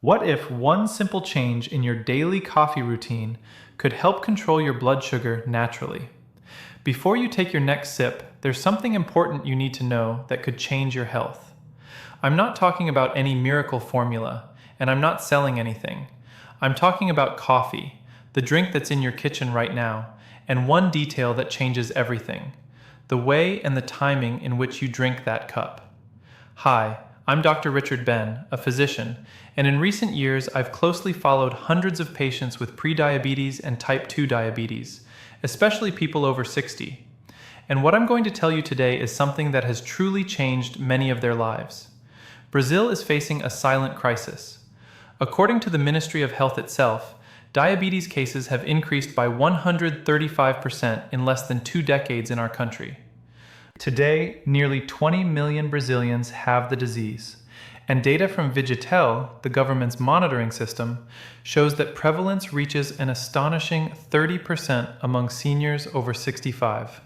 What if one simple change in your daily coffee routine could help control your blood sugar naturally? Before you take your next sip, there's something important you need to know that could change your health. I'm not talking about any miracle formula, and I'm not selling anything. I'm talking about coffee, the drink that's in your kitchen right now, and one detail that changes everything: the way and the timing in which you drink that cup. Hi, I'm Dr. Richard Ben, a physician, and in recent years I've closely followed hundreds of patients with prediabetes and type 2 diabetes, especially people over 60. And what I'm going to tell you today is something that has truly changed many of their lives. Brazil is facing a silent crisis. According to the Ministry of Health itself, diabetes cases have increased by 135% in less than 2 decades in our country. Today, nearly 20 million Brazilians have the disease, and data from Vigitel, the government's monitoring system, shows that prevalence reaches an astonishing 30% among seniors over 65,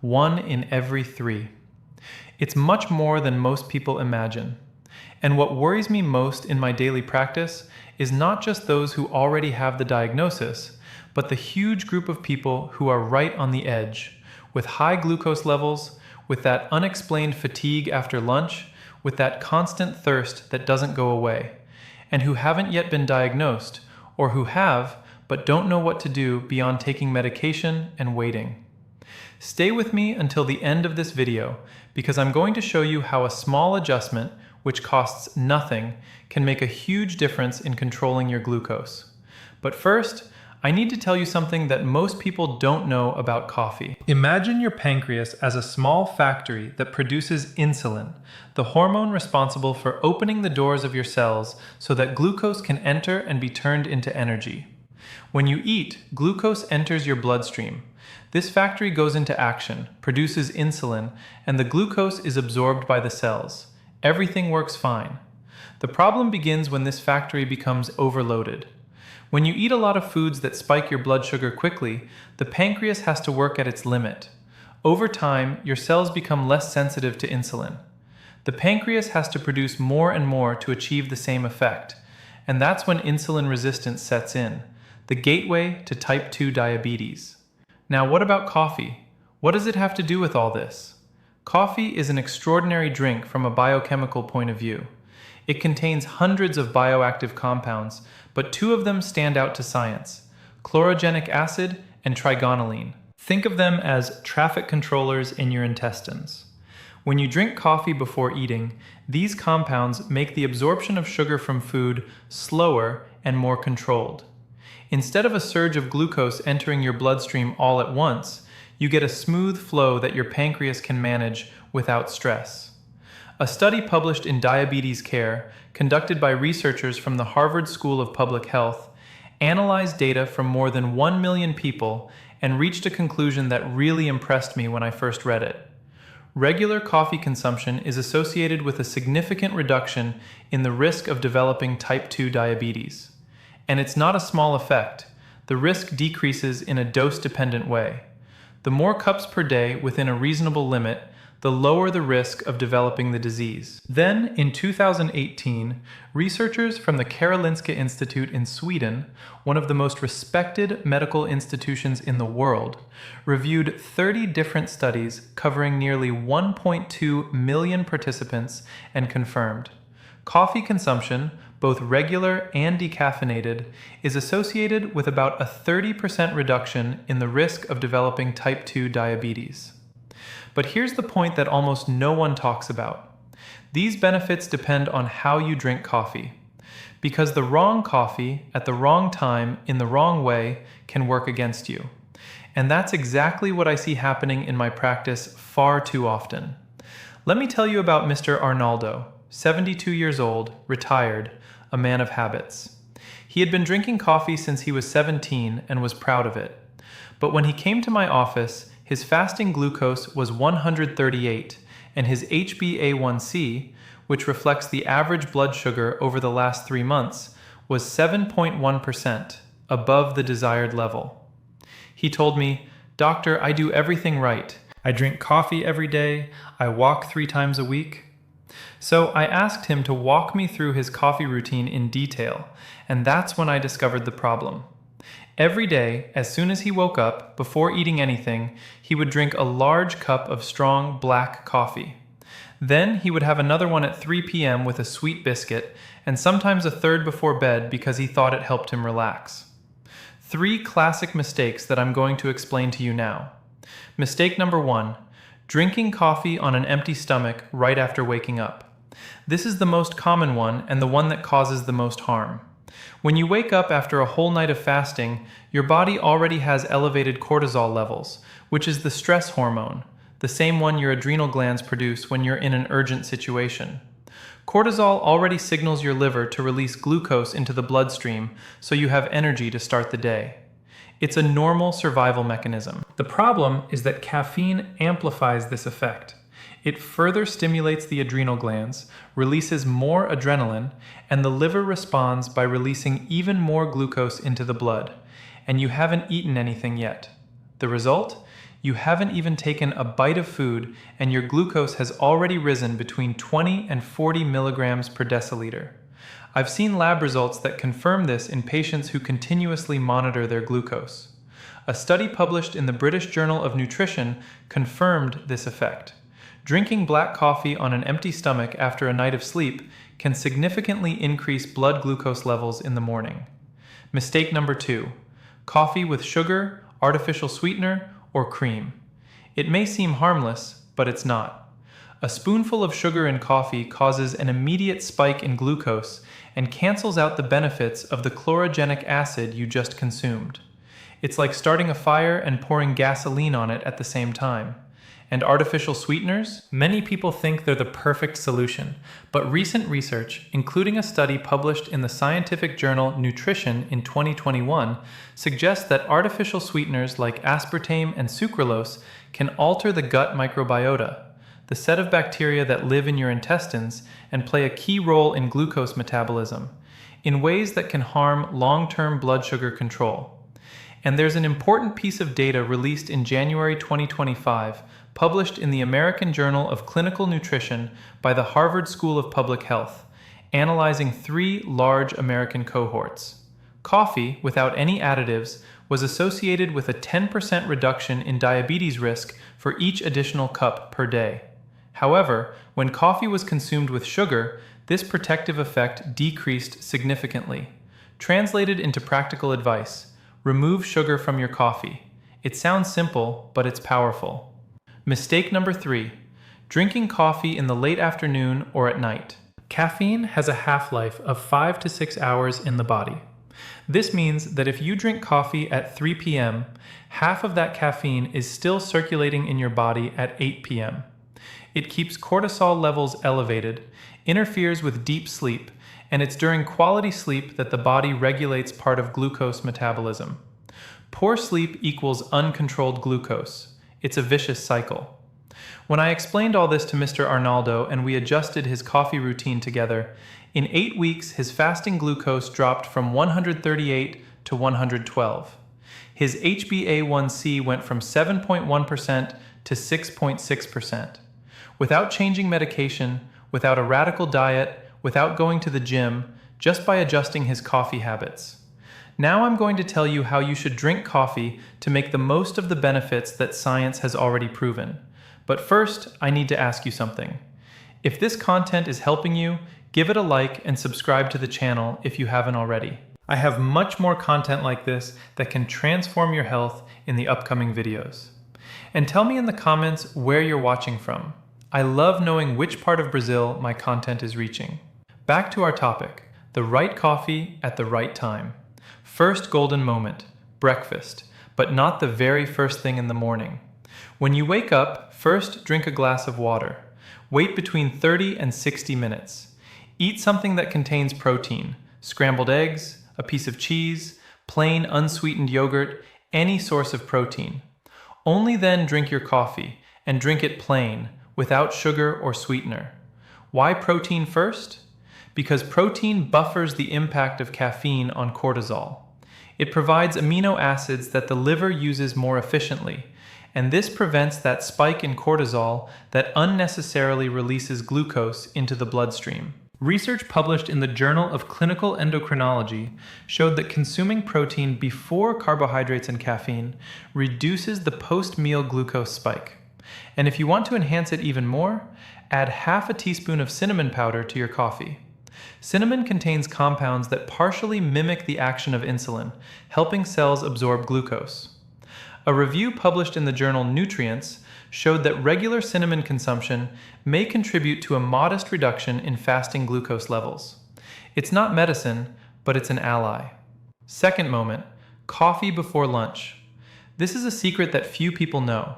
1 in every 3. It's much more than most people imagine. And what worries me most in my daily practice is not just those who already have the diagnosis, but the huge group of people who are right on the edge, with high glucose levels, with that unexplained fatigue after lunch, with that constant thirst that doesn't go away, and who haven't yet been diagnosed, or who have, but don't know what to do beyond taking medication and waiting. Stay with me until the end of this video, because I'm going to show you how a small adjustment, which costs nothing, can make a huge difference in controlling your glucose. But first, I need to tell you something that most people don't know about coffee. Imagine your pancreas as a small factory that produces insulin, the hormone responsible for opening the doors of your cells so that glucose can enter and be turned into energy. When you eat, glucose enters your bloodstream. This factory goes into action, produces insulin, and the glucose is absorbed by the cells. Everything works fine. The problem begins when this factory becomes overloaded. When you eat a lot of foods that spike your blood sugar quickly, the pancreas has to work at its limit. Over time, your cells become less sensitive to insulin. The pancreas has to produce more and more to achieve the same effect, and that's when insulin resistance sets in, the gateway to type 2 diabetes. Now, what about coffee? What does it have to do with all this? Coffee is an extraordinary drink from a biochemical point of view. It contains hundreds of bioactive compounds, but 2 of them stand out to science: chlorogenic acid and trigonylene. Think of them as traffic controllers in your intestines. When you drink coffee before eating, these compounds make the absorption of sugar from food slower and more controlled. Instead of a surge of glucose entering your bloodstream all at once, you get a smooth flow that your pancreas can manage without stress. A study published in Diabetes Care, conducted by researchers from the Harvard School of Public Health, analyzed data from more than 1 million people and reached a conclusion that really impressed me when I first read it. Regular coffee consumption is associated with a significant reduction in the risk of developing type 2 diabetes. And it's not a small effect. The risk decreases in a dose-dependent way. The more cups per day within a reasonable limit, the lower the risk of developing the disease. Then, in 2018, researchers from the Karolinska Institute in Sweden, one of the most respected medical institutions in the world, reviewed 30 different studies covering nearly 1.2 million participants and confirmed: coffee consumption, both regular and decaffeinated, is associated with about a 30% reduction in the risk of developing type 2 diabetes. But here's the point that almost no one talks about. These benefits depend on how you drink coffee. Because the wrong coffee, at the wrong time, in the wrong way, can work against you. And that's exactly what I see happening in my practice far too often. Let me tell you about Mr. Arnaldo, 72 years old, retired, a man of habits. He had been drinking coffee since he was 17 and was proud of it. But when he came to my office, his fasting glucose was 138, and his HbA1c, which reflects the average blood sugar over the last 3 months, was 7.1%, above the desired level. He told me, "Doctor, I do everything right. I drink coffee every day, I walk 3 times a week." So I asked him to walk me through his coffee routine in detail, and that's when I discovered the problem. Every day, as soon as he woke up, before eating anything, he would drink a large cup of strong black coffee. Then he would have another one at 3 p.m. with a sweet biscuit, and sometimes a third before bed because he thought it helped him relax. 3 classic mistakes that I'm going to explain to you now. Mistake number 1, drinking coffee on an empty stomach right after waking up. This is the most common one and the one that causes the most harm. When you wake up after a whole night of fasting, your body already has elevated cortisol levels, which is the stress hormone, the same one your adrenal glands produce when you're in an urgent situation. Cortisol already signals your liver to release glucose into the bloodstream so you have energy to start the day. It's a normal survival mechanism. The problem is that caffeine amplifies this effect. It further stimulates the adrenal glands, releases more adrenaline, and the liver responds by releasing even more glucose into the blood. And you haven't eaten anything yet. The result? You haven't even taken a bite of food, and your glucose has already risen between 20 and 40 milligrams per deciliter. I've seen lab results that confirm this in patients who continuously monitor their glucose. A study published in the British Journal of Nutrition confirmed this effect. Drinking black coffee on an empty stomach after a night of sleep can significantly increase blood glucose levels in the morning. Mistake number 2, coffee with sugar, artificial sweetener, or cream. It may seem harmless, but it's not. A spoonful of sugar in coffee causes an immediate spike in glucose and cancels out the benefits of the chlorogenic acid you just consumed. It's like starting a fire and pouring gasoline on it at the same time. And artificial sweeteners? Many people think they're the perfect solution, but recent research, including a study published in the scientific journal Nutrition in 2021, suggests that artificial sweeteners like aspartame and sucralose can alter the gut microbiota, the set of bacteria that live in your intestines and play a key role in glucose metabolism, in ways that can harm long-term blood sugar control. And there's an important piece of data released in January 2025, published in the American Journal of Clinical Nutrition by the Harvard School of Public Health, analyzing 3 large American cohorts. Coffee, without any additives, was associated with a 10% reduction in diabetes risk for each additional cup per day. However, when coffee was consumed with sugar, this protective effect decreased significantly. Translated into practical advice, remove sugar from your coffee. It sounds simple, but it's powerful. Mistake number 3, drinking coffee in the late afternoon or at night. Caffeine has a half-life of 5 to 6 hours in the body. This means that if you drink coffee at 3 p.m., half of that caffeine is still circulating in your body at 8 p.m. It keeps cortisol levels elevated, interferes with deep sleep, and it's during quality sleep that the body regulates part of glucose metabolism. Poor sleep equals uncontrolled glucose. It's a vicious cycle. When I explained all this to Mr. Arnaldo and we adjusted his coffee routine together, in 8 weeks his fasting glucose dropped from 138 to 112. His HbA1c went from 7.1% to 6.6%. Without changing medication, without a radical diet, without going to the gym, just by adjusting his coffee habits. Now I'm going to tell you how you should drink coffee to make the most of the benefits that science has already proven. But first, I need to ask you something. If this content is helping you, give it a like and subscribe to the channel if you haven't already. I have much more content like this that can transform your health in the upcoming videos. And tell me in the comments where you're watching from. I love knowing which part of Brazil my content is reaching. Back to our topic, the right coffee at the right time. First golden moment, breakfast, but not the very first thing in the morning. When you wake up, first drink a glass of water. Wait between 30 and 60 minutes. Eat something that contains protein, scrambled eggs, a piece of cheese, plain unsweetened yogurt, any source of protein. Only then drink your coffee, and drink it plain, without sugar or sweetener. Why protein first? Because protein buffers the impact of caffeine on cortisol. It provides amino acids that the liver uses more efficiently, and this prevents that spike in cortisol that unnecessarily releases glucose into the bloodstream. Research published in the Journal of Clinical Endocrinology showed that consuming protein before carbohydrates and caffeine reduces the post-meal glucose spike. And if you want to enhance it even more, add half a teaspoon of cinnamon powder to your coffee. Cinnamon contains compounds that partially mimic the action of insulin, helping cells absorb glucose. A review published in the journal Nutrients showed that regular cinnamon consumption may contribute to a modest reduction in fasting glucose levels. It's not medicine, but it's an ally. Second moment, coffee before lunch. This is a secret that few people know.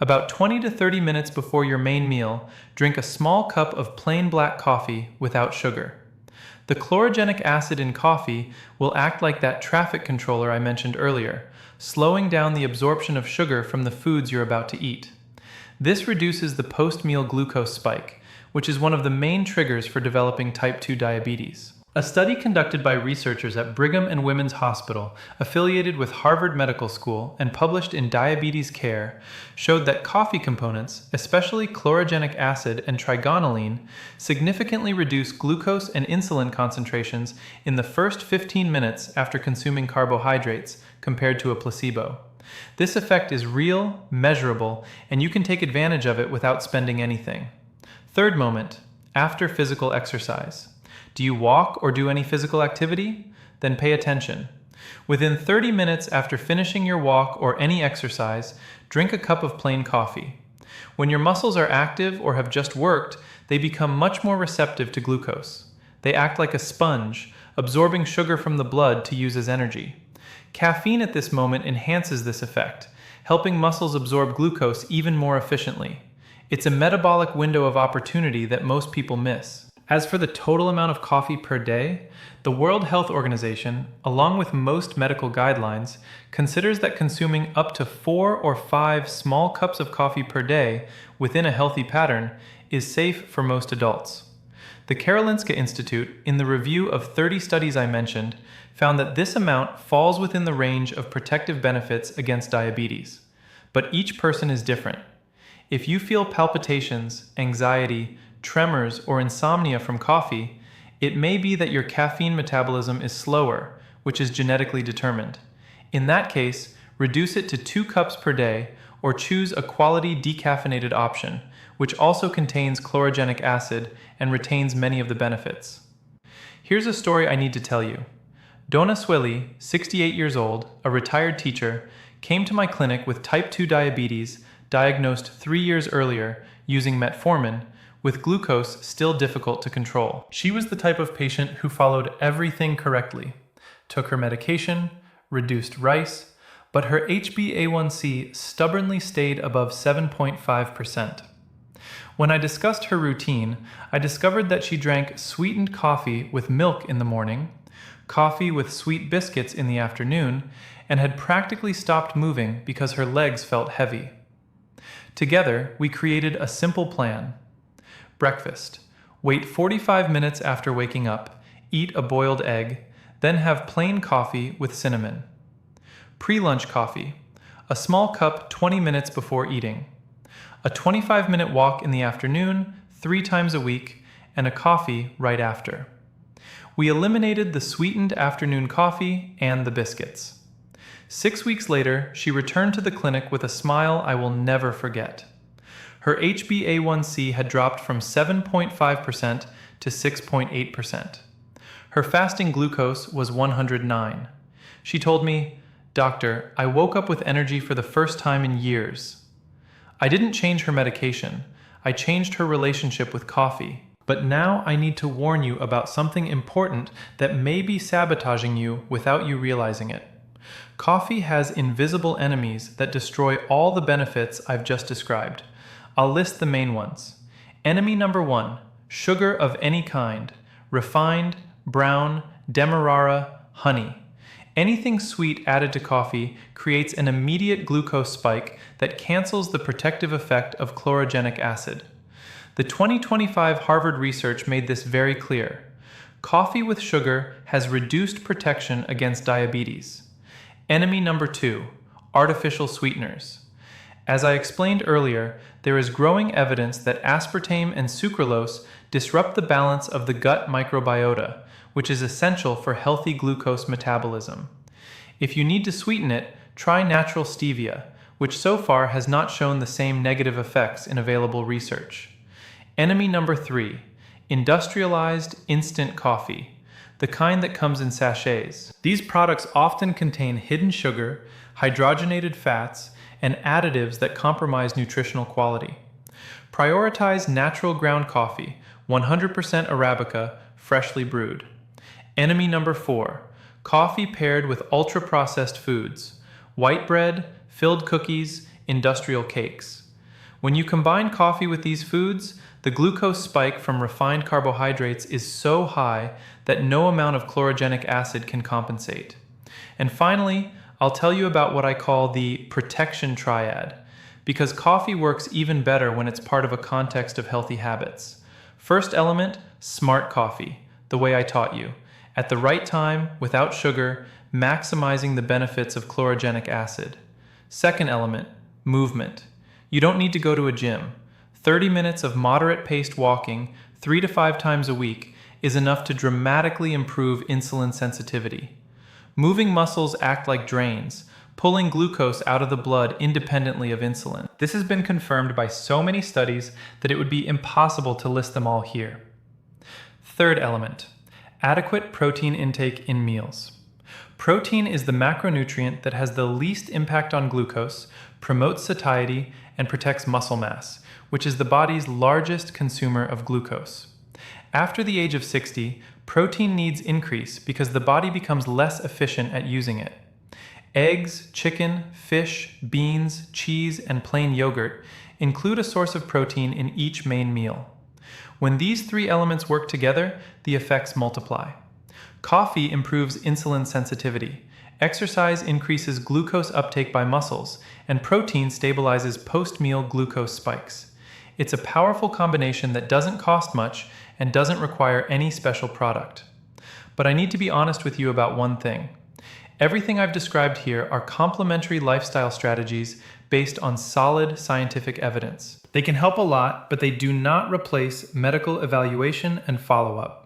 About 20 to 30 minutes before your main meal, drink a small cup of plain black coffee without sugar. The chlorogenic acid in coffee will act like that traffic controller I mentioned earlier, slowing down the absorption of sugar from the foods you're about to eat. This reduces the post-meal glucose spike, which is one of the main triggers for developing type 2 diabetes. A study conducted by researchers at Brigham and Women's Hospital, affiliated with Harvard Medical School and published in Diabetes Care, showed that coffee components, especially chlorogenic acid and trigonelline, significantly reduce glucose and insulin concentrations in the first 15 minutes after consuming carbohydrates compared to a placebo. This effect is real, measurable, and you can take advantage of it without spending anything. Third moment, after physical exercise. Do you walk or do any physical activity? Then pay attention. Within 30 minutes after finishing your walk or any exercise, drink a cup of plain coffee. When your muscles are active or have just worked, they become much more receptive to glucose. They act like a sponge, absorbing sugar from the blood to use as energy. Caffeine at this moment enhances this effect, helping muscles absorb glucose even more efficiently. It's a metabolic window of opportunity that most people miss. As for the total amount of coffee per day, the World Health Organization, along with most medical guidelines, considers that consuming up to 4 or 5 small cups of coffee per day within a healthy pattern is safe for most adults. The Karolinska Institute, in the review of 30 studies I mentioned, found that this amount falls within the range of protective benefits against diabetes. But each person is different. If you feel palpitations, anxiety, tremors, or insomnia from coffee, it may be that your caffeine metabolism is slower, which is genetically determined. In that case, reduce it to 2 cups per day or choose a quality decaffeinated option, which also contains chlorogenic acid and retains many of the benefits. Here's a story I need to tell you. Donna Swilly, 68 years old, a retired teacher, came to my clinic with type 2 diabetes, diagnosed 3 years earlier using metformin, with glucose still difficult to control. She was the type of patient who followed everything correctly, took her medication, reduced rice, but her HbA1c stubbornly stayed above 7.5%. When I discussed her routine, I discovered that she drank sweetened coffee with milk in the morning, coffee with sweet biscuits in the afternoon, and had practically stopped moving because her legs felt heavy. Together, we created a simple plan. Breakfast. Wait 45 minutes after waking up, eat a boiled egg, then have plain coffee with cinnamon. Pre-lunch coffee. A small cup 20 minutes before eating. A 25-minute walk in the afternoon, 3 times a week, and a coffee right after. We eliminated the sweetened afternoon coffee and the biscuits. 6 weeks later, she returned to the clinic with a smile I will never forget. Her HbA1c had dropped from 7.5% to 6.8%. Her fasting glucose was 109. She told me, "Doctor, I woke up with energy for the first time in years." I didn't change her medication. I changed her relationship with coffee. But now I need to warn you about something important that may be sabotaging you without you realizing it. Coffee has invisible enemies that destroy all the benefits I've just described. I'll list the main ones. Enemy number 1, sugar of any kind, refined, brown, demerara, honey. Anything sweet added to coffee creates an immediate glucose spike that cancels the protective effect of chlorogenic acid. The 2025 Harvard research made this very clear. Coffee with sugar has reduced protection against diabetes. Enemy number 2, artificial sweeteners. As I explained earlier, there is growing evidence that aspartame and sucralose disrupt the balance of the gut microbiota, which is essential for healthy glucose metabolism. If you need to sweeten it, try natural stevia, which so far has not shown the same negative effects in available research. Enemy number 3, industrialized instant coffee, the kind that comes in sachets. These products often contain hidden sugar, hydrogenated fats, and additives that compromise nutritional quality. Prioritize natural ground coffee, 100% Arabica, freshly brewed. Enemy number 4, coffee paired with ultra-processed foods, white bread, filled cookies, industrial cakes. When you combine coffee with these foods, the glucose spike from refined carbohydrates is so high that no amount of chlorogenic acid can compensate. And finally, I'll tell you about what I call the protection triad, because coffee works even better when it's part of a context of healthy habits. First element, smart coffee, the way I taught you. At the right time, without sugar, maximizing the benefits of chlorogenic acid. Second element, movement. You don't need to go to a gym. 30 minutes of moderate-paced walking, 3 to 5 times a week, is enough to dramatically improve insulin sensitivity. Moving muscles act like drains, pulling glucose out of the blood independently of insulin. This has been confirmed by so many studies that it would be impossible to list them all here. Third element, adequate protein intake in meals. Protein is the macronutrient that has the least impact on glucose, promotes satiety, and protects muscle mass, which is the body's largest consumer of glucose. After the age of 60, protein needs increase because the body becomes less efficient at using it. Eggs, chicken, fish, beans, cheese, and plain yogurt include a source of protein in each main meal. When these 3 elements work together, the effects multiply. Coffee improves insulin sensitivity, exercise increases glucose uptake by muscles, and protein stabilizes post-meal glucose spikes. It's a powerful combination that doesn't cost much and doesn't require any special product. But I need to be honest with you about one thing. Everything I've described here are complementary lifestyle strategies based on solid scientific evidence. They can help a lot, but they do not replace medical evaluation and follow-up.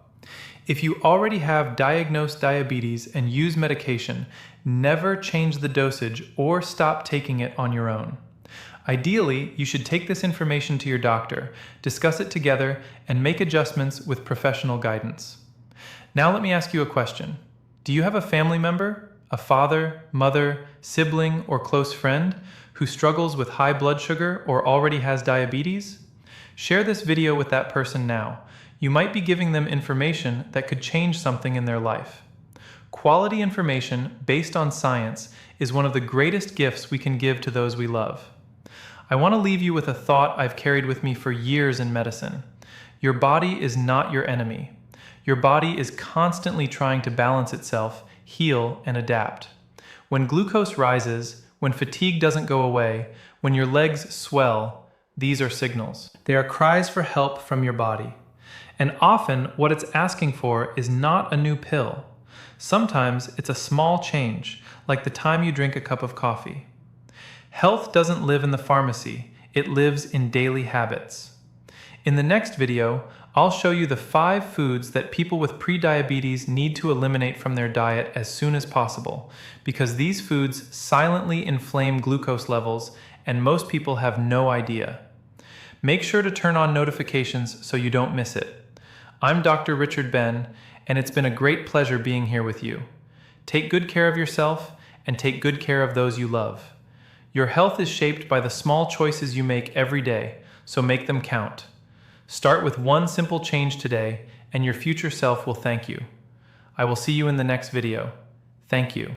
If you already have diagnosed diabetes and use medication, never change the dosage or stop taking it on your own. Ideally, you should take this information to your doctor, discuss it together, and make adjustments with professional guidance. Now let me ask you a question. Do you have a family member, a father, mother, sibling, or close friend who struggles with high blood sugar or already has diabetes? Share this video with that person now. You might be giving them information that could change something in their life. Quality information based on science is one of the greatest gifts we can give to those we love. I want to leave you with a thought I've carried with me for years in medicine. Your body is not your enemy. Your body is constantly trying to balance itself, heal, and adapt. When glucose rises, when fatigue doesn't go away, when your legs swell, these are signals. They are cries for help from your body. And often, what it's asking for is not a new pill. Sometimes it's a small change, like the time you drink a cup of coffee. Health doesn't live in the pharmacy, it lives in daily habits. In the next video, I'll show you the 5 foods that people with prediabetes need to eliminate from their diet as soon as possible, because these foods silently inflame glucose levels and most people have no idea. Make sure to turn on notifications so you don't miss it. I'm Dr. Richard Ben, and it's been a great pleasure being here with you. Take good care of yourself and take good care of those you love. Your health is shaped by the small choices you make every day, so make them count. Start with one simple change today, and your future self will thank you. I will see you in the next video. Thank you.